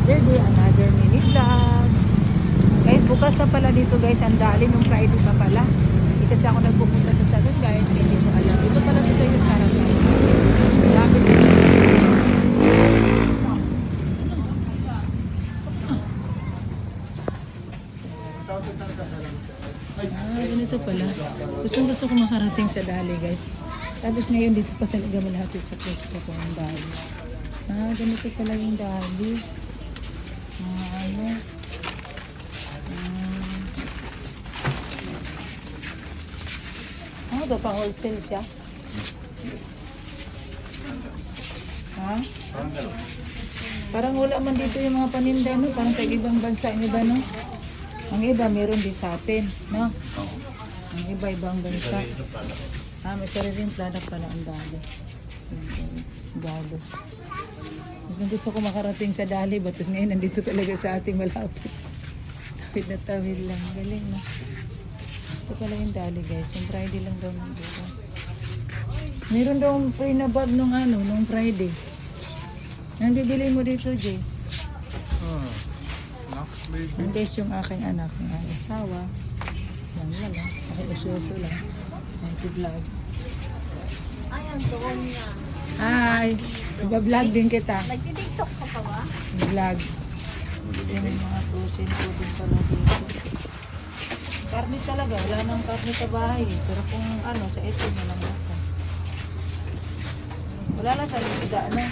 another day, another mini vlog. Guys, bukas na pala dito guys, ang dali nung Friday pa pala. Hindi kasi ako nagpupunta sa salon guys, hindi ko alam. Ito pala dito yung sarap. Lapit dito. Ganito pala. Gusto ko makarating sa dali guys. Tapos ngayon dito pa talaga malapit sa pwesto ko ang dali. Ganito pala yung dali. Ano ba, pang wholesale siya? Ha? Parang wala man dito yung mga paninda, no? Parang kay ibang bansa yung iba, no? Ang iba, meron din sa atin, no? Ang iba, ibang bansa. May sariling product pala ang dali. Dali. Gusto ko makarating sa dali, batas ngayon nandito talaga sa ating malapit. Tawid na tawid lang. Galing, no? Ito pala yung dali, guys. Yung Friday lang daw ng bukas. Meron daw free na bag nung Friday. Nang bibili mo dito, Jay? Ang guys, yung aking anak, yung aking asawa. Yan lang, uso-uso lang. Vlog. Ayan, doon niya. Hi! Iba-vlog din kita. Nagti-tiktok ka pa ba? Vlog. Yung mga tusin ko din pala dito. Karne talaga, wala nang karne sa bahay. Pero kung sa SM na lang ako. Wala lang sa isda, ano?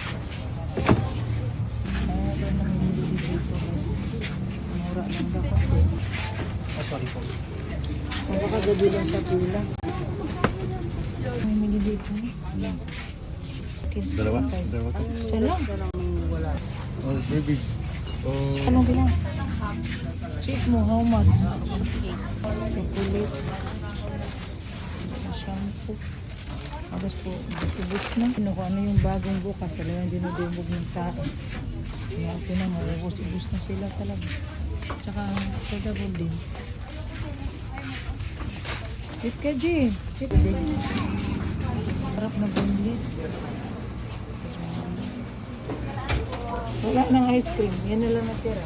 Wala nang hindi dito guys. Mura lang daw kasi. Sorry po. Magkakagabi lang sa pila. May mili dito. Dalawa? Isa lang. Oh, baby. Oh. Anong bilang? Check mo, how much? Chocolate. Shampoo. Tapos po, butubot na. Ano yung bagong bukas? Talagang dinudumog ng tao. Kaya pinamawubos-ubos na sila talaga. Tsaka, affordable din. Wait ka, G. Harap na boneless. Wala nang ice cream. Yan na lang natira.